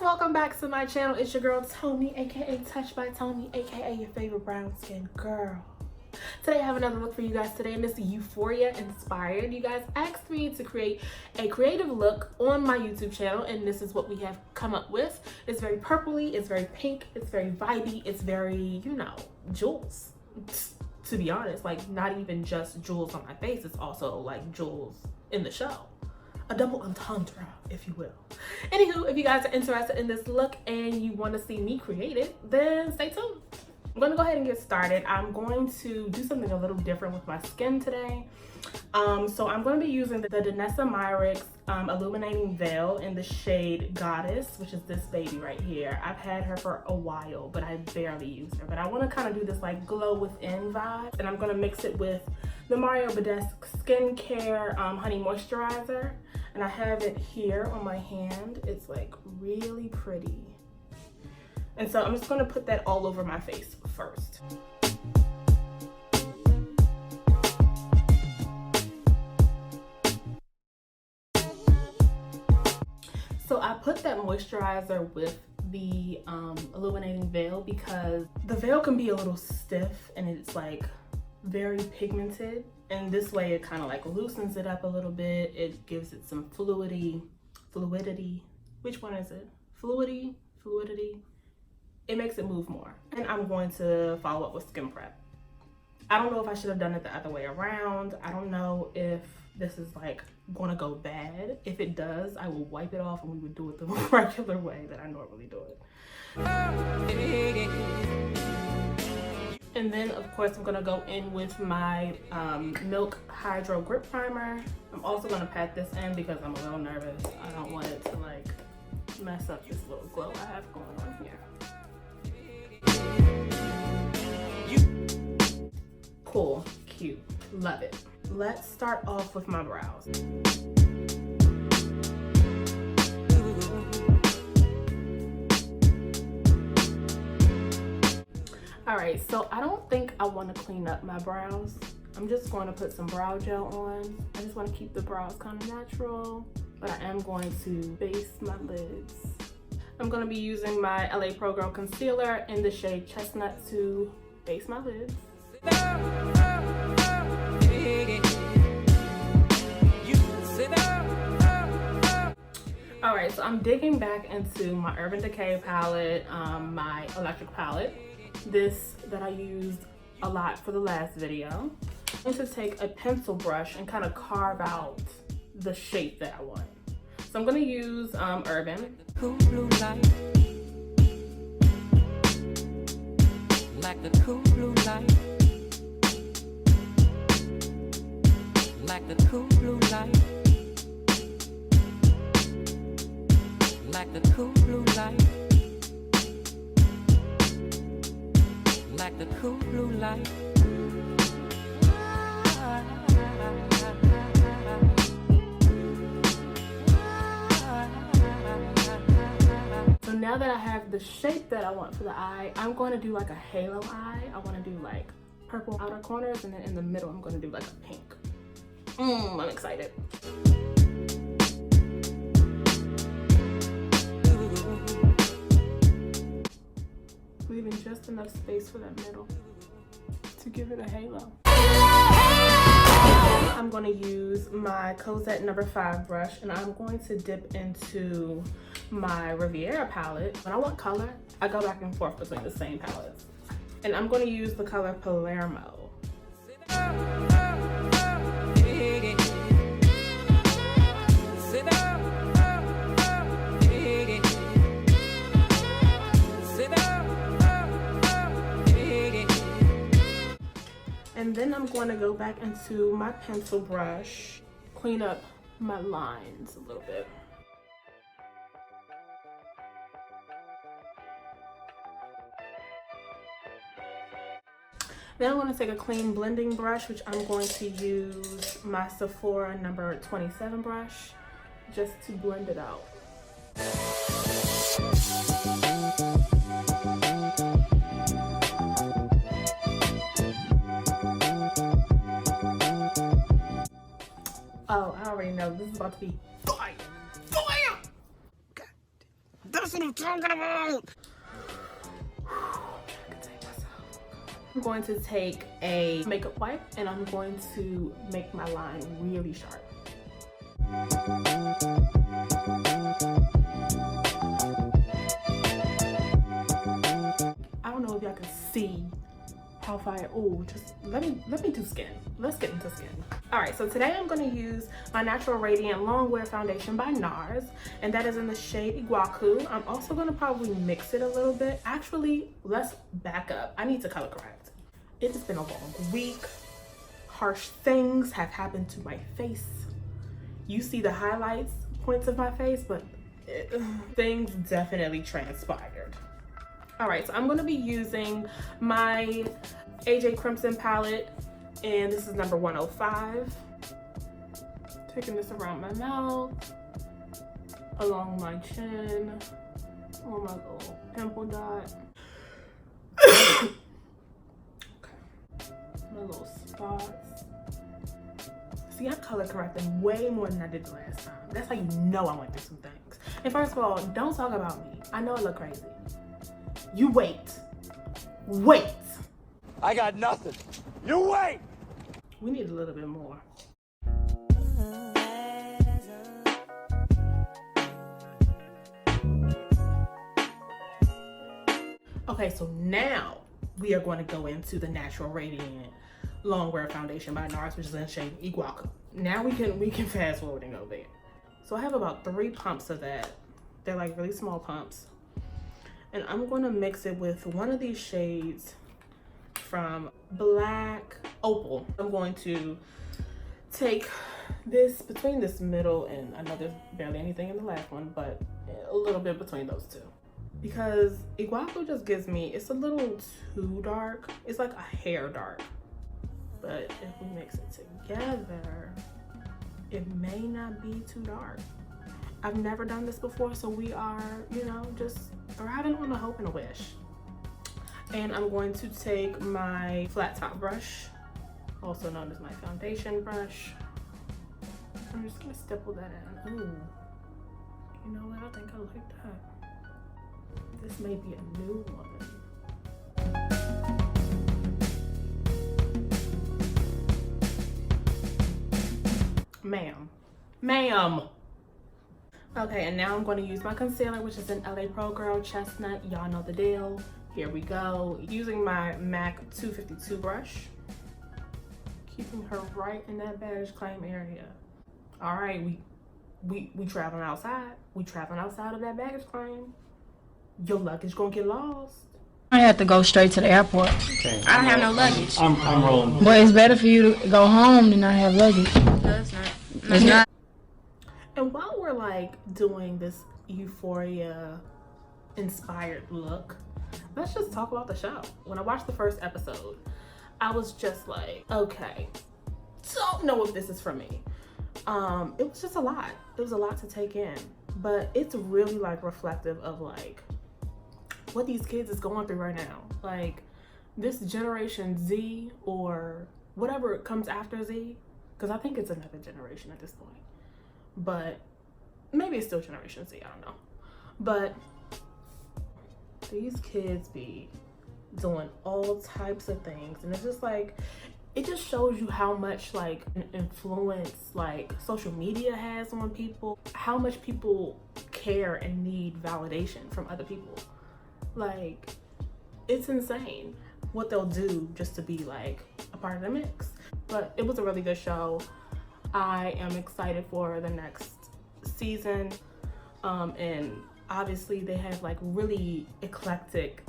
welcome back to my channel. It's your girl Tony, aka Touched by Tony, aka your favorite brown skin girl. Today I have another look for you guys today, and it's Euphoria inspired. You guys asked me to create a creative look on my YouTube channel, and this is what we have come up with. It's very purpley, it's very pink, it's very vibey, it's very, you know, jewels. To be honest, like not even just jewels on my face, it's also like jewels in the show. A double entendre, if you will. Anywho, if you guys are interested in this look and you want to see me create it, then stay tuned. I'm going to go ahead and get started. I'm going to do something a little different with my skin today. So I'm going to be using the Danessa Myricks Illuminating Veil in the shade Goddess, which is this baby right here. I've had her for a while, but I barely use her. But I want to kind of do this like glow within vibe, and I'm going to mix it with the Mario Badesque Skincare Honey Moisturizer. And I have it here on my hand. It's like really pretty. And so I'm just gonna put that all over my face first. So I put that moisturizer with the Illuminating Veil because the veil can be a little stiff and it's like very pigmented. And this way it kind of like loosens it up a little bit. It gives it some fluidity. Which one is it? Fluidity. It makes it move more. And I'm going to follow up with skin prep. I don't know if I should have done it the other way around. I don't know if this is like gonna go bad. If it does, I will wipe it off and we would do it the regular way that I normally do it. And then of course I'm gonna go in with my Milk Hydro Grip Primer. I'm also gonna pat this in because I'm a little nervous. I don't want it to like mess up this little glow I have going on here. Cool, cute, love it. Let's start off with my brows. All right, so I don't think I want to clean up my brows. I'm just going to put some brow gel on. I just want to keep the brows kind of natural, but I am going to base my lids. I'm going to be using my LA Pro Girl Concealer in the shade Chestnut to base my lids. All right, so I'm digging back into my Urban Decay palette, my electric palette. This that I used a lot for the last video. I'm going to take a pencil brush and kind of carve out the shape that I want. So I'm going to use Urban. Cool blue light, like the cool blue light, like the cool blue light, like the cool blue light, like the cool blue light. So now that I have the shape that I want for the eye, I'm going to do like a halo eye. I want to do like purple outer corners, and then in the middle I'm going to do like a pink. I'm excited. Leaving just enough space for that middle to give it a halo. I'm going to use my Cosette No. 5 brush, and I'm going to dip into my Riviera palette. When I want color, I go back and forth between the same palettes. And I'm going to use the color Palermo. And then I'm going to go back into my pencil brush, clean up my lines a little bit. Then I'm going to take a clean blending brush, which I'm going to use my Sephora No. 27 brush just to blend it out. Oh, I already know this is about to be fire. Fire! God. I'm going to take a makeup wipe and I'm going to make my line really sharp. I don't know if y'all can see how fire. Oh, just let me do skin. Let's get into skin. All right, so today I'm going to use my Natural Radiant Longwear Foundation by NARS, and that is in the shade Iguaçu. I'm also going to probably mix it a little bit. Actually, let's back up. I need to color correct. It has been a long week. Harsh things have happened to my face. You see the highlights points of my face, but things definitely transpired. All right, so I'm going to be using my AJ Crimson palette, and this is number 105. Taking this around my mouth, along my chin, on my little pimple dot. Okay. My little spots. See, I color corrected way more than I did the last time. That's how you know I went through some things. And first of all, don't talk about me. I know I look crazy. You wait. Wait. I got nothing. You wait. We need a little bit more. Okay, so now we are going to go into the Natural Radiant Longwear Foundation by NARS, which is in shade Iguaçu. Now we can fast forward and go there. So I have about 3 pumps of that. They're like really small pumps. And I'm going to mix it with one of these shades from Black Opal. I'm going to take this between this middle and I know there's barely anything in the last one, but a little bit between those two. Because Iguaçu just gives me, it's a little too dark. It's like a hair dark. But if we mix it together, it may not be too dark. I've never done this before, so we are, you know, just thriving on a hope and a wish. And I'm going to take my flat top brush, also known as my foundation brush. I'm just gonna stipple that in. Ooh, you know what? I think I like that. This may be a new one. Ma'am. Okay, and now I'm going to use my concealer, which is an LA Pro Girl Chestnut. Y'all know the deal. Here we go. Using my MAC 252 brush. Keeping her right in that beige claim area. All right, we traveling outside. We traveling outside of that baggage claim. Your luggage gonna get lost. I have to go straight to the airport. Okay. I don't have no luggage. I'm rolling. But it's better for you to go home than not have luggage. No, it's not. It's not. And while we're like doing this Euphoria inspired look, let's just talk about the show. When I watched the first episode, I was just like, okay, don't know if this is for me. It was just a lot. It was a lot to take in, but it's really like reflective of like what these kids is going through right now. Like this Generation Z or whatever comes after Z, because I think it's another generation at this point. But maybe it's still Generation Z, I don't know. But these kids be doing all types of things, and it's just like, it just shows you how much like an influence like social media has on people, how much people care and need validation from other people. Like, it's insane what they'll do just to be like a part of the mix. But it was a really good show. I am excited for the next season. And obviously they have like really eclectic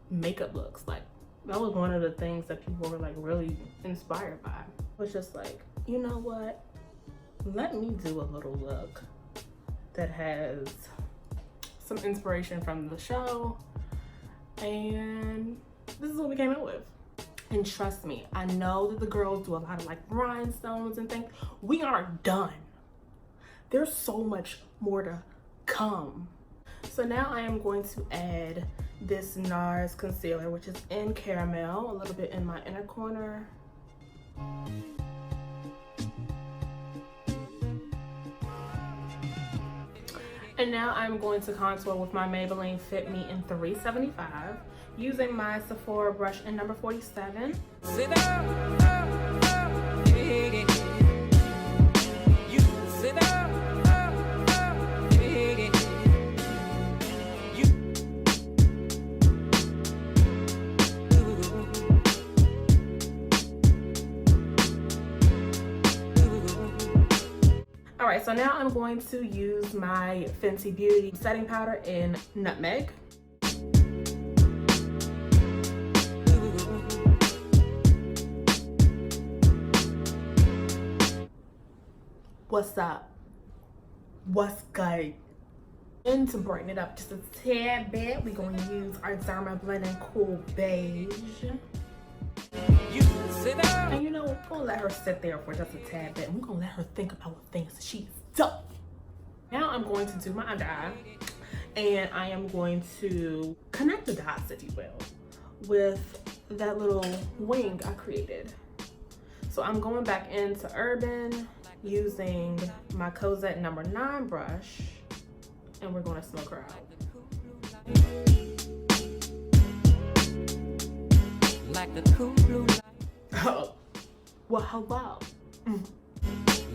makeup looks. Like that was one of the things that people were like really inspired by. It was just like, you know what? Let me do a little look that has some inspiration from the show. And this is what we came up with. And trust me, I know that the girls do a lot of like rhinestones and things. We aren't done. There's so much more to come. So now I am going to add this NARS concealer, which is in caramel, a little bit in my inner corner. And now I'm going to contour with my Maybelline Fit Me in 375 using my Sephora brush in number 47. Sit down, yeah, yeah. You sit down, yeah, yeah. You. Alright, so now I'm going to use my Fenty Beauty setting powder in Nutmeg. What's up? What's good? And to brighten it up just a tad bit, we're going to use our Derma Blend and Cool Beige. You sit down. And you know, we're gonna let her sit there for just a tad bit. And we're gonna let her think about what things she's done. Now I'm going to do my under eye. And I am going to connect the dots, if you will, with that little wing I created. So I'm going back into Urban using my Cosette number 9 brush. And we're gonna smoke her out. Like the cool blue light. Oh, well, hello.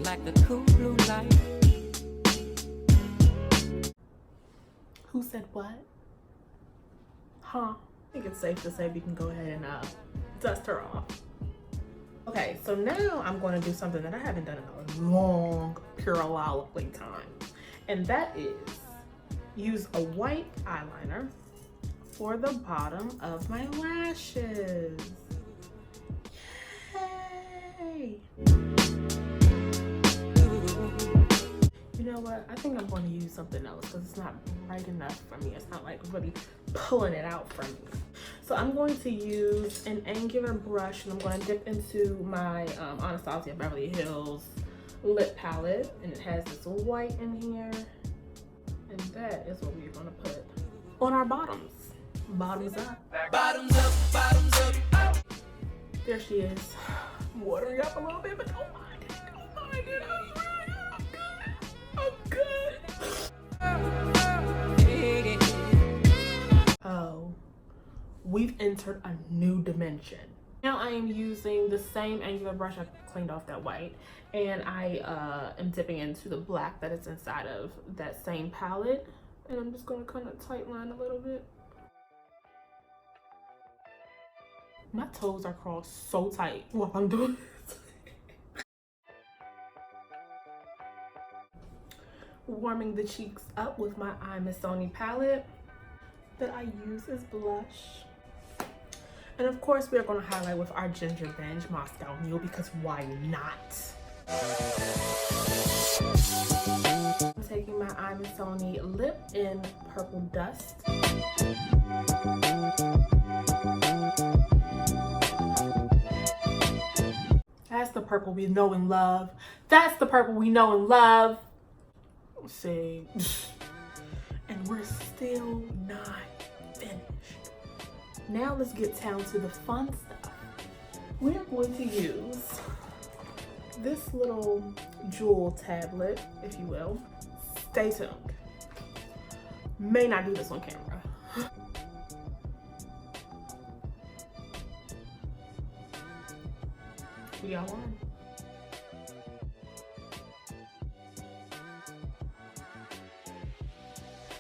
Like the cool blue light. Who said what? Huh? I think it's safe to say we can go ahead and dust her off. Okay, so now I'm going to do something that I haven't done in a long periodically time. And that is use a white eyeliner for the bottom of my lashes. Yay! You know what? I think I'm going to use something else because it's not bright enough for me. It's not like really pulling it out from me. So I'm going to use an angular brush and I'm going to dip into my Anastasia Beverly Hills lip palette. And it has this white in here. And that is what we're going to put on our bottoms. Bottoms up. Bottoms up, bottoms up, up. There she is. Watering up a little bit, but don't mind it. Don't mind it. I'm good. I'm good. Oh, we've entered a new dimension. Now I am using the same angular brush. I cleaned off that white. And I am dipping into the black that is inside of that same palette. And I'm just going to kind of tight line a little bit. My toes are crossed so tight while I'm doing this. Warming the cheeks up with my Missoni palette that I use as blush. And of course, we're going to highlight with our Ginger Binge Moscow Mule because why not? I'm taking my Missoni lip in Purple Dust. That's the purple we know and love. That's the purple we know and love. See, and we're still not finished. Now let's get down to the fun stuff. We're going to use this little jewel tablet, if you will. Stay tuned. May not do this on camera. We got one.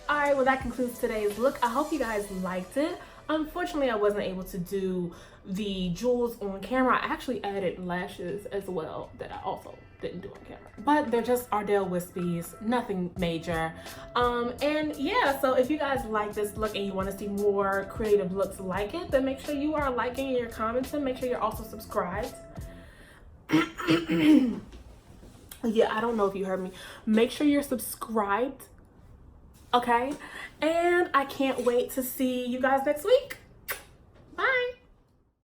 Alright, well that concludes today's look. I hope you guys liked it. Unfortunately, I wasn't able to do the jewels on camera. I actually added lashes as well that I also didn't do on camera. But they're just Ardell Whispies, nothing major. And yeah, so if you guys like this look and you want to see more creative looks like it, then make sure you are liking and you're commenting. Make sure you're also subscribed. Yeah, I don't know if you heard me. Make sure you're subscribed. Okay? And I can't wait to see you guys next week.